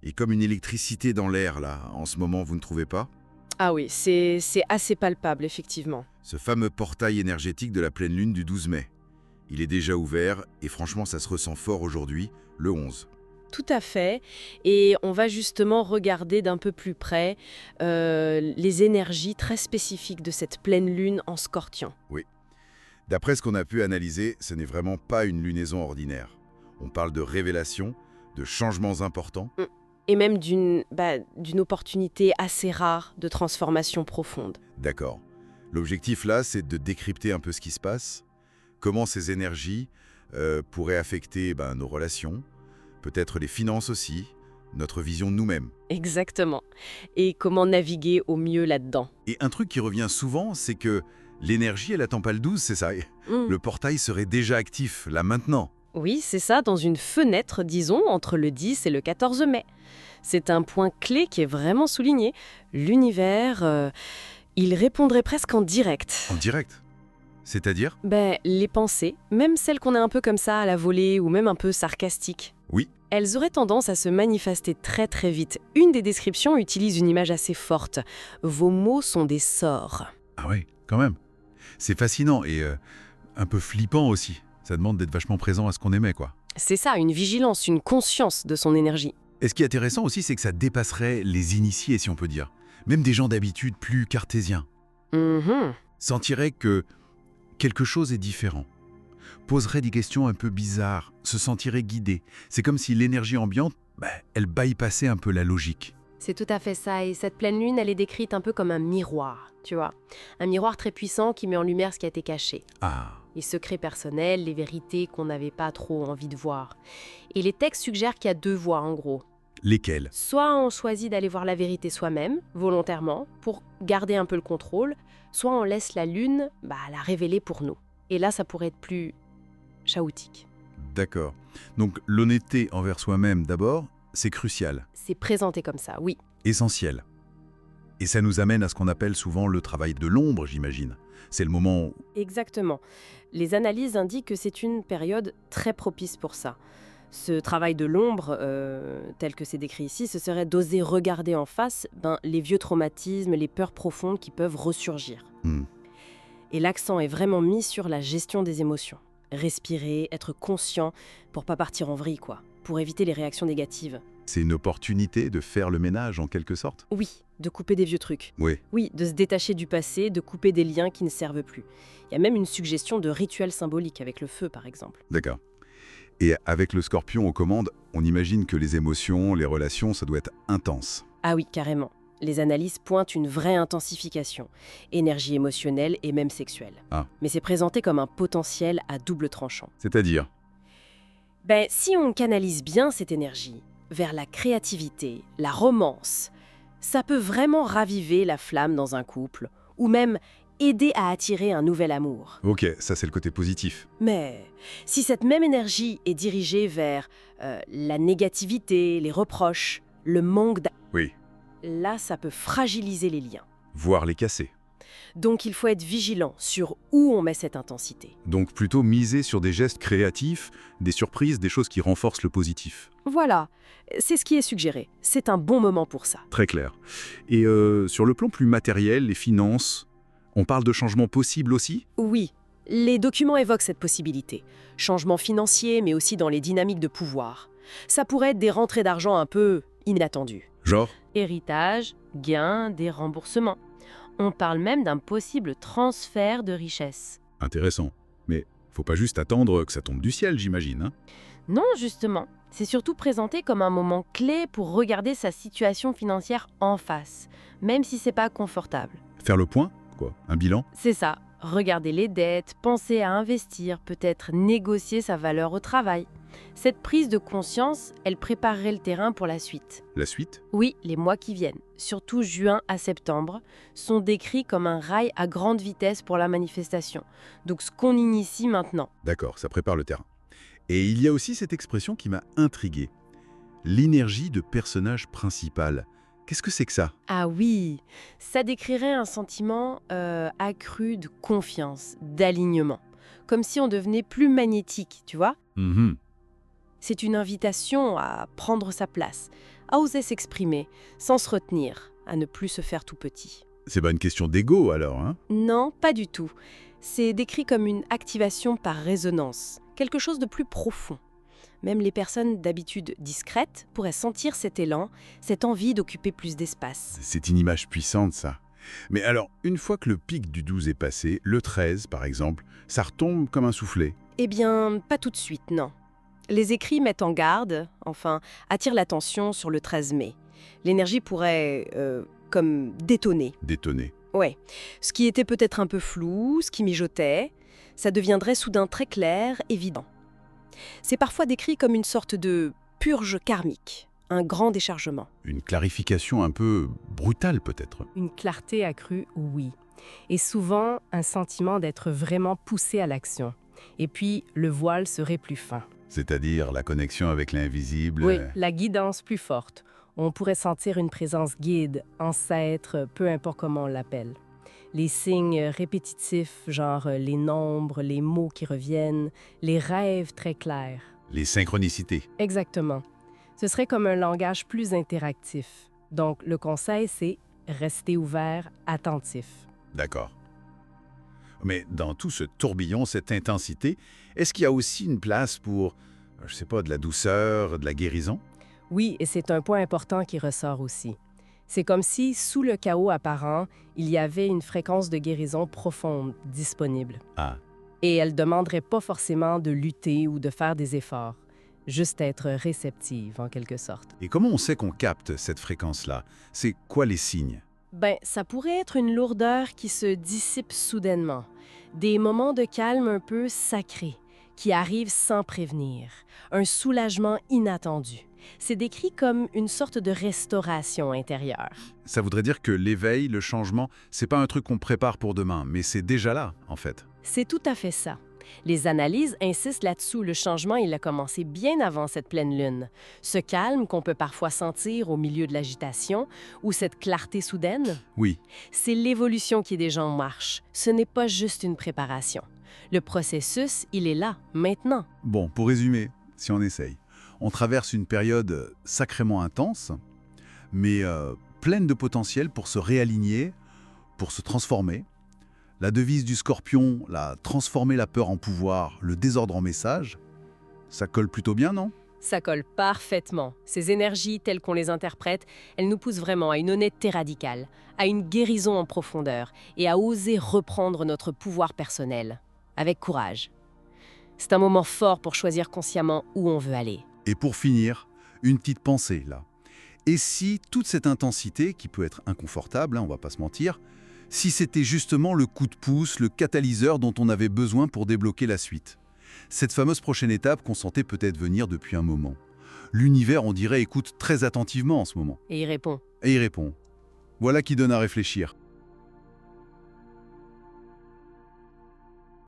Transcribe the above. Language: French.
Et comme une électricité dans l'air, là, en ce moment, vous ne trouvez pas? Ah oui, c'est assez palpable, effectivement. Ce fameux portail énergétique de la pleine lune du 12 mai. Il est déjà ouvert et franchement, ça se ressent fort aujourd'hui, le 11. Tout à fait. Et on va justement regarder d'un peu plus près les énergies très spécifiques de cette pleine lune en Scorpion. Oui. D'après ce qu'on a pu analyser, ce n'est vraiment pas une lunaison ordinaire. On parle de révélations, de changements importants. Et même d'une opportunité assez rare de transformation profonde. D'accord. L'objectif là, c'est de décrypter un peu ce qui se passe, comment ces énergies pourraient affecter nos relations, peut-être les finances aussi, notre vision de nous-mêmes. Exactement. Et comment naviguer au mieux là-dedans. Et un truc qui revient souvent, c'est que l'énergie, elle attend pas le 12, c'est ça. Mm. Le portail serait déjà actif, là maintenant. Oui, c'est ça, dans une fenêtre, disons, entre le 10 et le 14 mai. C'est un point clé qui est vraiment souligné. L'univers, il répondrait presque en direct. En direct. C'est-à-dire? Les pensées, même celles qu'on a un peu comme ça à la volée ou même un peu sarcastiques, Oui. elles auraient tendance à se manifester très très vite. Une des descriptions utilise une image assez forte. Vos mots sont des sorts. Ah ouais, quand même. C'est fascinant et un peu flippant aussi. Ça demande d'être vachement présent à ce qu'on aimait, quoi. C'est ça, une vigilance, une conscience de son énergie. Et ce qui est intéressant aussi, c'est que ça dépasserait les initiés, si on peut dire. Même des gens d'habitude plus cartésiens. Mhm. Sentiraient que quelque chose est différent. Poseraient des questions un peu bizarres, se sentiraient guidés. C'est comme si l'énergie ambiante, elle bypassait un peu la logique. C'est tout à fait ça, et cette pleine lune, elle est décrite un peu comme un miroir, tu vois. Un miroir très puissant qui met en lumière ce qui a été caché. Ah, Les secrets personnels, les vérités qu'on n'avait pas trop envie de voir. Et les textes suggèrent qu'il y a deux voies, en gros. lesquels? Soit on choisit d'aller voir la vérité soi-même, volontairement, pour garder un peu le contrôle, soit on laisse la lune la révéler pour nous. Et là, ça pourrait être plus chaotique. D'accord. Donc l'honnêteté envers soi-même d'abord, c'est crucial, C'est présenté comme ça, oui. essentiel. Et ça nous amène à ce qu'on appelle souvent le travail de l'ombre, j'imagine. C'est le moment où... Exactement. Les analyses indiquent que c'est une période très propice pour ça. Ce travail de l'ombre, tel que c'est décrit ici, ce serait d'oser regarder en face les vieux traumatismes, les peurs profondes qui peuvent ressurgir. Hmm. Et l'accent est vraiment mis sur la gestion des émotions. Respirer, être conscient pour pas partir en vrille, quoi. Pour éviter les réactions négatives. C'est une opportunité de faire le ménage en quelque sorte. Oui, de couper des vieux trucs. Oui. Oui, de se détacher du passé, de couper des liens qui ne servent plus. Il y a même une suggestion de rituel symbolique avec le feu, par exemple. D'accord. Et avec le scorpion aux commandes, on imagine que les émotions, les relations, ça doit être intense. Ah oui, carrément. Les analyses pointent une vraie intensification, énergie émotionnelle et même sexuelle. Ah. Mais c'est présenté comme un potentiel à double tranchant. C'est-à-dire? Si on canalise bien cette énergie vers la créativité, la romance, ça peut vraiment raviver la flamme dans un couple, ou même aider à attirer un nouvel amour. Ok, ça c'est le côté positif. Mais si cette même énergie est dirigée vers la négativité, les reproches, le manque Oui. là, ça peut fragiliser les liens. Voire les casser. Donc il faut être vigilant sur où on met cette intensité. Donc plutôt miser sur des gestes créatifs, des surprises, des choses qui renforcent le positif. Voilà, c'est ce qui est suggéré. C'est un bon moment pour ça. Très clair. Et sur le plan plus matériel, les finances, on parle de changements possibles aussi? Oui, les documents évoquent cette possibilité. Changement financier, mais aussi dans les dynamiques de pouvoir. Ça pourrait être des rentrées d'argent un peu inattendues. Genre? Héritage, gain, des remboursements. On parle même d'un possible transfert de richesse. Intéressant. Mais faut pas juste attendre que ça tombe du ciel, j'imagine, hein? Non, justement. C'est surtout présenté comme un moment clé pour regarder sa situation financière en face, même si c'est pas confortable. Faire le point? Quoi? Un bilan? C'est ça. Regarder les dettes, penser à investir, peut-être négocier sa valeur au travail. Cette prise de conscience, elle préparerait le terrain pour la suite. La suite? Oui, les mois qui viennent, surtout juin à septembre, sont décrits comme un rail à grande vitesse pour la manifestation. Donc ce qu'on initie maintenant. D'accord, ça prépare le terrain. Et il y a aussi cette expression qui m'a intrigué. L'énergie de personnage principal. Qu'est-ce que c'est que ça? Ah oui, ça décrirait un sentiment accru de confiance, d'alignement. Comme si on devenait plus magnétique, tu vois? Mhm. C'est une invitation à prendre sa place, à oser s'exprimer, sans se retenir, à ne plus se faire tout petit. C'est pas une question d'ego alors, hein? Non, pas du tout. C'est décrit comme une activation par résonance, quelque chose de plus profond. Même les personnes d'habitude discrètes pourraient sentir cet élan, cette envie d'occuper plus d'espace. C'est une image puissante, ça. Mais alors, une fois que le pic du 12 est passé, le 13, par exemple, ça retombe comme un soufflet. Eh bien, pas tout de suite, non. Les écrits mettent en garde, enfin, attirent l'attention sur le 13 mai. L'énergie pourrait, comme détonner. Détonné. Ouais. Ce qui était peut-être un peu flou, ce qui mijotait, ça deviendrait soudain très clair, évident. C'est parfois décrit comme une sorte de purge karmique, un grand déchargement. Une clarification un peu brutale, peut-être. Une clarté accrue, oui. Et souvent, un sentiment d'être vraiment poussé à l'action. Et puis, le voile serait plus fin. C'est-à-dire la connexion avec l'invisible. Oui, la guidance plus forte. On pourrait sentir une présence guide, ancêtre, peu importe comment on l'appelle. Les signes répétitifs, genre les nombres, les mots qui reviennent, les rêves très clairs. Les synchronicités. Exactement. Ce serait comme un langage plus interactif. Donc, le conseil, c'est rester ouvert, attentif. D'accord. Mais dans tout ce tourbillon, cette intensité, est-ce qu'il y a aussi une place pour, je sais pas, de la douceur, de la guérison? Oui, et c'est un point important qui ressort aussi. C'est comme si, sous le chaos apparent, il y avait une fréquence de guérison profonde disponible. Ah, Et elle ne demanderait pas forcément de lutter ou de faire des efforts, juste être réceptive en quelque sorte. et comment on sait qu'on capte cette fréquence-là? C'est quoi les signes? Ben, ça pourrait être une lourdeur qui se dissipe soudainement. Des moments de calme un peu sacrés, qui arrivent sans prévenir. Un soulagement inattendu. C'est décrit comme une sorte de restauration intérieure. Ça voudrait dire que l'éveil, le changement, c'est pas un truc qu'on prépare pour demain, mais c'est déjà là, en fait. C'est tout à fait ça. Les analyses insistent là-dessous, le changement il a commencé bien avant cette pleine lune. Ce calme qu'on peut parfois sentir au milieu de l'agitation, ou cette clarté soudaine, Oui, c'est l'évolution qui est déjà en marche. Ce n'est pas juste une préparation. Le processus, il est là, maintenant. bon, pour résumer, si on essaye, on traverse une période sacrément intense, mais pleine de potentiel pour se réaligner, pour se transformer. La devise du Scorpion, transformer la peur en pouvoir, le désordre en message, ça colle plutôt bien, non? Ça colle parfaitement. Ces énergies, telles qu'on les interprète, elles nous poussent vraiment à une honnêteté radicale, à une guérison en profondeur et à oser reprendre notre pouvoir personnel, avec courage. C'est un moment fort pour choisir consciemment où on veut aller. Et pour finir, une petite pensée, là. Et si toute cette intensité, qui peut être inconfortable, on va pas se mentir, si c'était justement le coup de pouce, le catalyseur dont on avait besoin pour débloquer la suite? Cette fameuse prochaine étape qu'on sentait peut-être venir depuis un moment. L'univers, on dirait, écoute très attentivement en ce moment. Et il répond. Et il répond. Voilà qui donne à réfléchir.